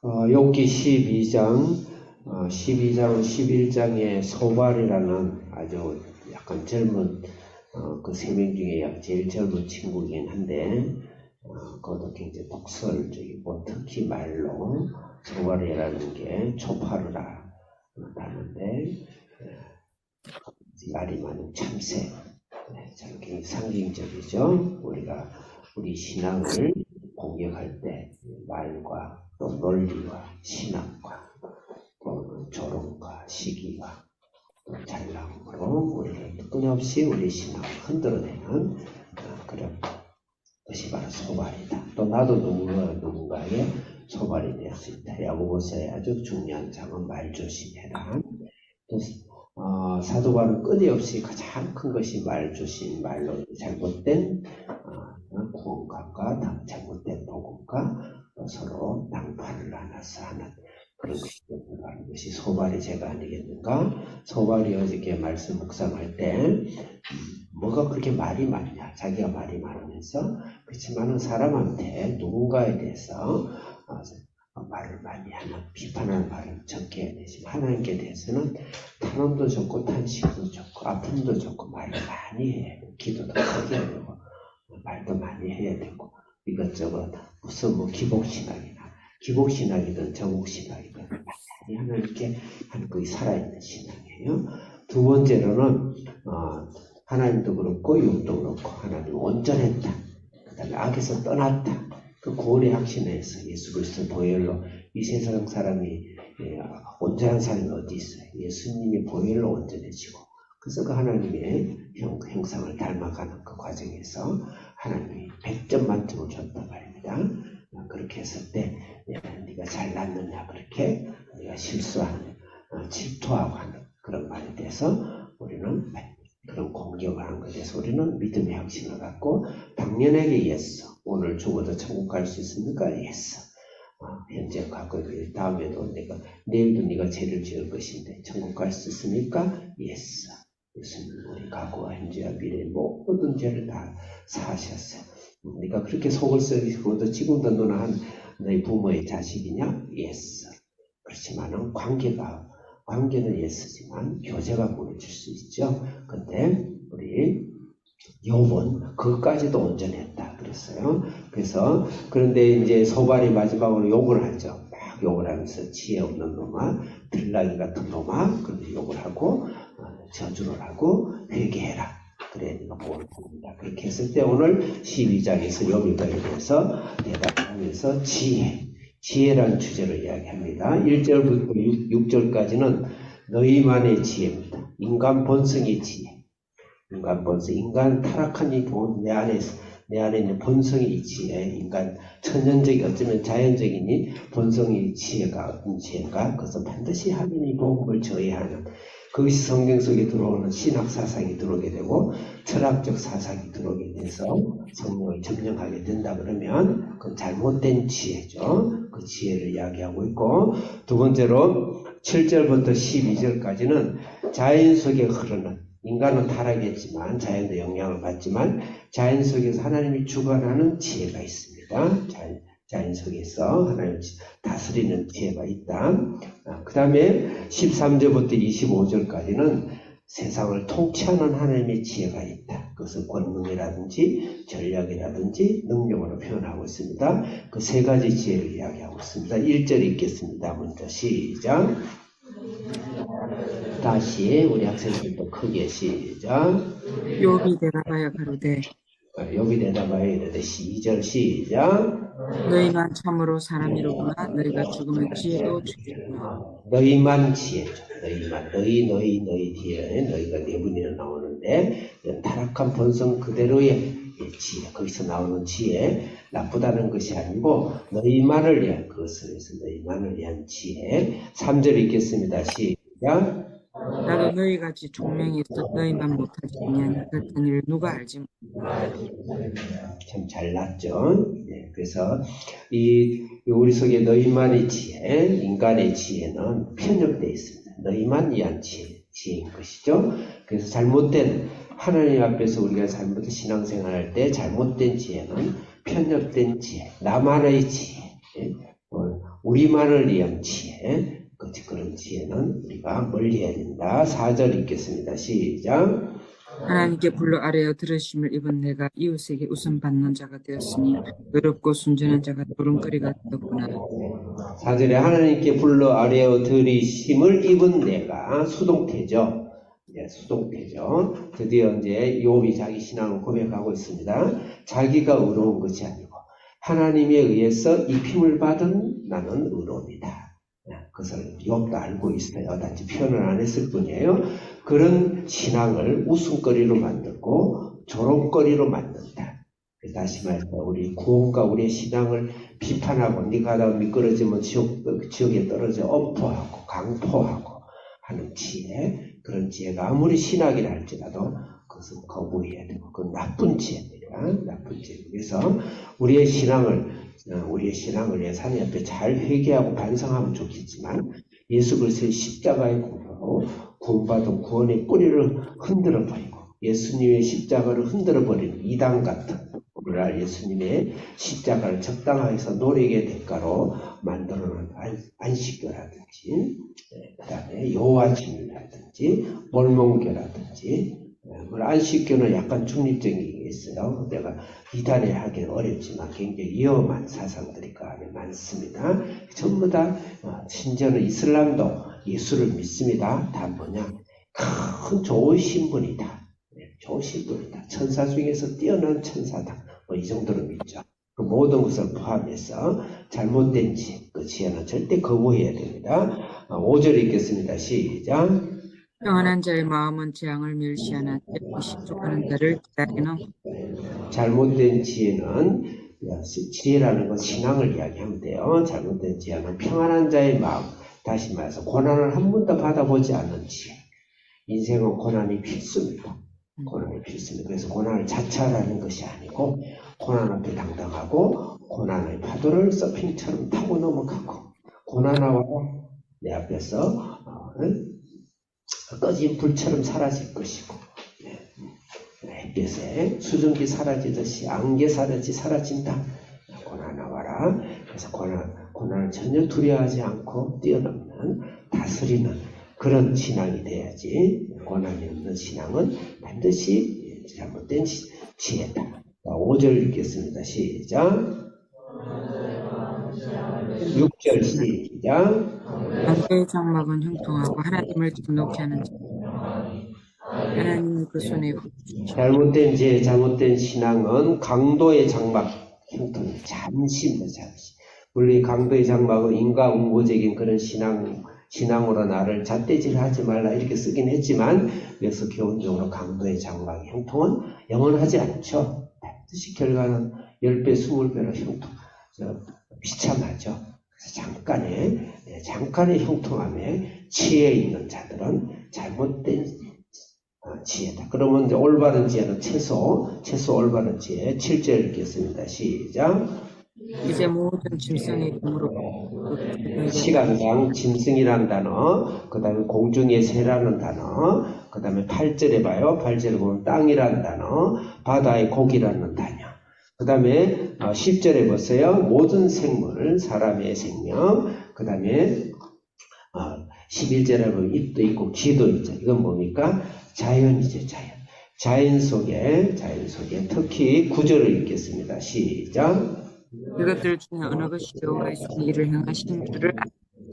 욥기 12장, 12장, 11장의 소발이라는 아주 약간 젊은, 그 세 명 중에 제일 젊은 친구이긴 한데, 그것도 굉장히 독설적이고, 특히 말로 소발이라는 게 초파르라 하는데, 말이 많은 참새. 굉장히 상징적이죠. 우리 신앙을 공격할 때 말과 또 논리와 신학과 또 조롱과 시기와 또 잘남으로 우리를 끊임없이 우리 신앙을 흔들어내는 그런 것이 바로 소발이다. 또 나도 누군가의 소발이 될 수 있다. 야고보서의 아주 중요한 장은 말 조심해라. 또 사도 바울은 끊임없이 가장 큰 것이 말 조심, 말로 잘못된 구원감과 잘못된 복음과 서로 낭파를 나눠서 하는 그런 것이 바로 것이 소발의 죄가 아니겠는가? 소발이 어저께 말씀 묵상할 때 뭐가 그렇게 말이 많냐? 자기가 말이 많으면서 그렇지만은 사람한테 누군가에 대해서 말을 많이 하는 비판하는 말을 적게 해야 되지만 하나님께 대해서는 탄원도 좋고 탄식도 좋고 아픔도 좋고 말을 많이 해야 되고 기도도 크게 해야 되고 말도 많이 해야 되고 이것저것 무슨 기복신학이든 정복신학이든 많이 하나님께 하는 그게 살아있는 신앙이에요. 두 번째로는 하나님도 그렇고 욥도 그렇고 하나님 온전했다. 그 다음에 악에서 떠났다. 그 구원의 확신에서 예수 그리스도 보혈로 이 세상 사람이 온전한 사람이 어디 있어요? 예수님이 보혈로 온전해지고 그래서 그 하나님의 형상을 닮아가는 그 과정에서 하나님이 100점 만점을 줬단 말입니다. 그렇게 했을 때 네가 잘났느냐 그렇게 네가 실수하는 질투하고 하는 그런 말에 대해서 우리는 그런 공격을 하는 것에 대해서 우리는 믿음의 확신을 갖고 당연하게 예수 오늘 죽어도 천국 갈 수 있습니까? 예수 현재 갖고 다음에도 내일도 네가 죄를 지을 것인데 천국 갈 수 있습니까? 예수 예수님 우리 과거와 현재와 미래 모든 죄를 다 사하셨어요. 네가 그렇게 속을 썩이고도 지금도 너는 너희 부모의 자식이냐? 예수. 그렇지만은 관계는 예수지만 교제가 무너질 수 있죠. 근데 우리 욥은 그것까지도 온전했다 그랬어요. 그런데 이제 소발이 마지막으로 욕을 하죠. 막 욕을 하면서 지혜 없는 놈아, 들나귀 같은 놈아, 그렇게 욕을 하고 저주를 하고 회개해라. 그래 네가 복을 받는다. 그렇게 했을 때 오늘 12장에서 욥이 거에 대해서 대답하면서 지혜라는 주제를 이야기합니다. 1절부터 6절까지는 너희만의 지혜입니다. 인간 본성의 지혜. 인간 본성, 인간 타락한 이 본, 내 안에 있는 본성의 지혜, 인간 천연적인, 어쩌면 자연적인 본성의 지혜가 어떤 지혜인가? 그것은 반드시 하나님의 복음을 저해하는 그것이 성경 속에 들어오는 신학 사상이 들어오게 되고 철학적 사상이 들어오게 돼서 성령을 점령하게 된다 그러면 그건 잘못된 지혜죠. 그 지혜를 이야기하고 있고 두 번째로 7절부터 12절까지는 자연 속에 흐르는 인간은 타락했지만 자연도 영향을 받지만 자연 속에서 하나님이 주관하는 지혜가 있습니다. 자연 속에서 하나님이 다스리는 지혜가 있다. 그 다음에 13절부터 25절까지는 세상을 통치하는 하나님의 지혜가 있다. 그것은 권능이라든지 전략이라든지 능력으로 표현하고 있습니다. 그 세 가지 지혜를 이야기하고 있습니다. 1절 읽겠습니다. 먼저 시작. 다시 우리 학생들도 크게 시작. 욥이 대답하여 가로되 욥이 대답하여 이르되 2절 시작. 너희만 참으로 사람이로구나. 너희가 죽으면 지혜도 너희만 지혜죠. 너희 뒤에 너희가 네 분이나 나오는데 타락한 본성 그대로의 지혜, 거기서 나오는 지혜 나쁘다는 것이 아니고 너희만을 위한 그것을 위해서 너희만을 위한 지혜. 3절 읽겠습니다. 시작. 나도 너희같이 총명이 있어 너희만 못하지 아니하니 같은 일을 누가 알지 못하냐. 참 잘났죠. 네, 그래서 우리 속에 너희만의 지혜, 인간의 지혜는 편협되어 있습니다. 너희만 위한 지혜인 것이죠. 그래서 잘못된 하나님 앞에서 우리가 잘못된 신앙생활할 때 잘못된 지혜는 편협된 지혜, 나만의 지혜. 우리만을 위한 지혜, 그런 지혜는 우리가 멀리해야 된다. 4절 읽겠습니다. 시작. 하나님께 불러 아뢰어 들으심을 입은 내가 이웃에게 웃음 받는 자가 되었으니 의롭고 순전한 자가 노름거리가 되었구나. 4절에 하나님께 불러 아뢰어 들으심을 입은 내가 수동태죠. 네, 수동태죠. 드디어 이제 욥이 자기 신앙을 고백하고 있습니다. 자기가 의로운 것이 아니고 하나님에 의해서 입힘을 받은 나는 의로움이다. 그것을 욥도 알고 있어요. 단지 표현을 안 했을 뿐이에요. 그런 신앙을 웃음거리로 만들고 조롱거리로 만든다. 다시 말해서 우리 구원과 우리의 신앙을 비판하고 네가 다 미끄러지면 지옥에 떨어져 엄포하고 강포하고 하는 지혜, 그런 지혜가 아무리 신학이라 할지라도 그것은 거부해야 되고 그건 나쁜 지혜입니다. 나쁜 지혜. 그래서 우리의 신앙을 위해서 하나님 앞에 잘 회개하고 반성하면 좋겠지만 예수 그리스도의 십자가의 공로로 구원받은 구원의 뿌리를 흔들어버리고 예수님의 십자가를 흔들어버리는 이단 같은 오늘날 예수님의 십자가를 적당하게 해서 노력의 대가로 만들어놓은 안식교라든지 그 다음에 여호와침이라든지 몰몬교라든지 안식교는 약간 중립적인 게 있어요. 내가 비단하기 어렵지만 굉장히 위험한 사상들이 그 안에 많습니다. 전부 다 심지어는 이슬람도 예수를 믿습니다. 다 뭐냐? 큰 좋은 신분이다. 좋은 신분이다. 천사 중에서 뛰어난 천사다. 이 정도로 믿죠. 그 모든 것을 포함해서 잘못된 지혜, 그 지혜는 절대 거부해야 됩니다. 5절 읽겠습니다. 시작. 평안한 자의 마음은 재앙을 멸시하나 십족하는 자를 기다리는. 잘못된 지혜는 지혜라는 건 신앙을 이야기하면 돼요. 잘못된 지혜는 평안한 자의 마음, 다시 말해서 고난을 한 번도 받아보지 않는 지혜. 인생은 고난이 필수입니다. 고난이 필수입니다. 그래서 고난을 자처하는 것이 아니고 고난 앞에 당당하고 고난의 파도를 서핑처럼 타고 넘어가고 고난하와 내 앞에서 꺼진 불처럼 사라질 것이고 햇볕에 수증기 사라지듯이 안개 사라진다. 고난하와라. 그래서 고난을 전혀 두려워하지 않고 뛰어넘는 다스리는 그런 신앙이 돼야지. 고난이 없는 신앙은 반드시 잘못된 지혜다. 5절 읽겠습니다. 시작. 6절 시작. 강도의 장막은 형통하고 하나님을 진노케 하는 자. 하나님이 그 손에 잘못된 지혜, 잘못된 신앙은 강도의 장막 형통, 잠시입니다. 잠시. 물론 강도의 장막은 인과응보적인 그런 신앙으로 나를 잣대질하지 말라 이렇게 쓰긴 했지만 여기서 교훈적으로 강도의 장막 형통은 영원하지 않죠. 반드시 결과는 10배, 20배로 비참하죠. 그래서 잠깐의 형통함에 지혜 있는 자들은 잘못된 지혜다. 그러면 이제 올바른 지혜는 최소 올바른 지혜 7절 읽겠습니다. 시작. 이제 모든 짐승의 금으로 시간상 짐승이라는 단어, 그 다음에 공중의 새라는 단어, 그 다음에 8절에 봐요. 8절에 보면 땅이라는 단어, 바다의 고기라는 단어, 그 다음에 10절에 보세요. 모든 생물, 사람의 생명, 그 다음에 11절에 보면 입도 있고 귀도 있죠. 이건 뭡니까? 자연이죠. 자연 속에 특히 9절을 읽겠습니다. 시작. 이것들 중에 어느 것이 여호와의 손이 이를 행하신 줄을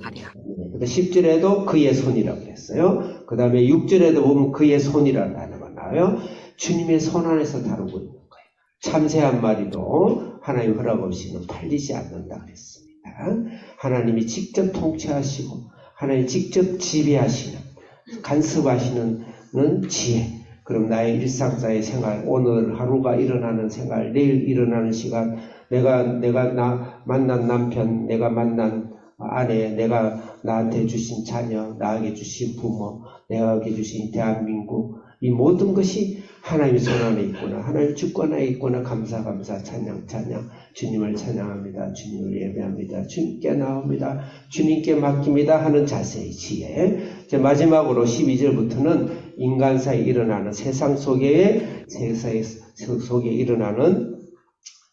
아리라. 10절에도 그의 손이라고 했어요. 그 다음에 6절에도 보면 그의 손이라는 단어가 나와요. 주님의 손 안에서 다루고 있는 거예요. 참새 한 마리도 하나님 허락 없이는 팔리지 않는다 그랬습니다. 하나님이 직접 통치하시고 하나님 직접 지배하시는, 간섭하시는 지혜. 그럼 나의 일상사의 생활, 오늘 하루가 일어나는 생활, 내일 일어나는 시간, 내가 만난 남편, 내가 만난 아내, 내가 나한테 주신 자녀, 나에게 주신 부모, 내가에게 주신 대한민국, 이 모든 것이 하나님의 손 안에 있구나, 하나님의 주권 안에 있구나. 감사, 찬양, 주님을 찬양합니다. 주님을 예배합니다. 주님께 나옵니다. 주님께 맡깁니다 하는 자세의 지혜. 이제 마지막으로 12절부터는 인간사에 일어나는 세상 속에 일어나는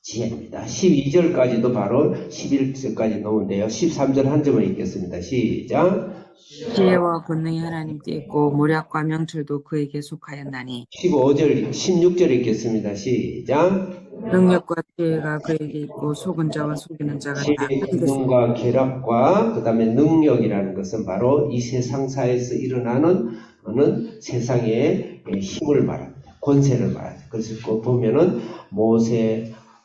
지혜입니다. 12절까지도 바로 11절까지 나오는데요. 13절 한 점을 읽겠습니다. 시작. 지혜와 권능이 하나님께 있고 모략과 명철도 그에게 속하였나니 15절, 16절 읽겠습니다. 시작. 능력과 지혜가 그에게 있고 속은 자와 속이는 자가 다 지혜의 그에게 기능과 계략과 그 다음에 능력이라는 것은 바로 이 세상사에서 일어나는 세상의 힘을 말합니다. 권세를 말합니다. 그래서 그 보면은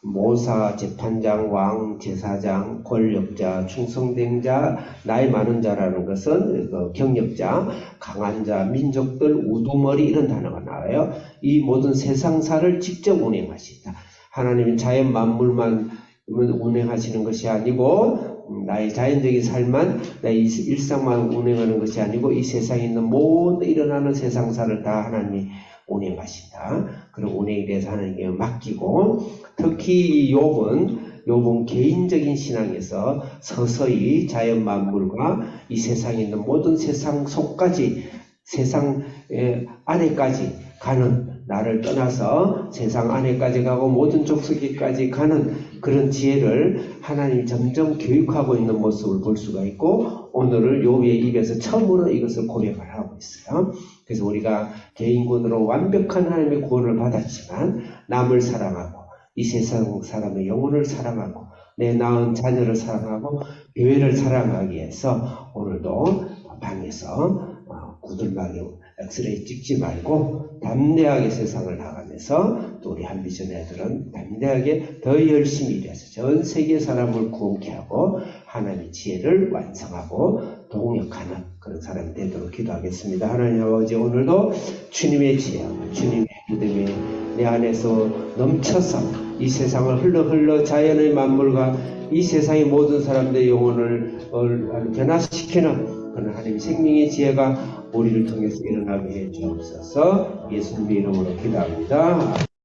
모사, 재판장, 왕, 제사장, 권력자, 충성된 자, 나이 많은 자라는 것은 그 경력자, 강한 자, 민족들, 우두머리 이런 단어가 나와요. 이 모든 세상사를 직접 운행하신다. 하나님은 자연 만물만 운행하시는 것이 아니고 나의 자연적인 삶만 나의 일상만 운행하는 것이 아니고 이 세상에 있는 모든 일어나는 세상사를 다 하나님이 운행하신다. 그런 운행에 대해서 하나님께 맡기고 특히 이 욥은 개인적인 신앙에서 서서히 자연 만물과 이 세상에 있는 모든 세상 속까지 세상 안에까지 가는 나를 떠나서 세상 안에까지 가고 모든 족속에까지 가는 그런 지혜를 하나님이 점점 교육하고 있는 모습을 볼 수가 있고 오늘을 욥의 입에서 처음으로 이것을 고백을 하고 있어요. 그래서 우리가 개인군으로 완벽한 하나님의 구원을 받았지만 남을 사랑하고 이 세상 사람의 영혼을 사랑하고 내 낳은 자녀를 사랑하고 교회를 사랑하기 위해서 오늘도 방에서 구들막이 엑스레이 찍지 말고 담대하게 세상을 나가면서 또 우리 한비전 애들은 담대하게 더 열심히 일해서 전 세계 사람을 구원케 하고 하나님의 지혜를 완성하고 동역하는 그런 사람이 되도록 기도하겠습니다. 하나님 아버지 오늘도 주님의 지혜와 주님의 믿음이 내 안에서 넘쳐서 이 세상을 흘러 자연의 만물과 이 세상의 모든 사람들의 영혼을 변화시키는 그런 하나님의 생명의 지혜가 우리를 통해서 일어나게 해 주옵소서. 예수님의 이름으로 기도합니다.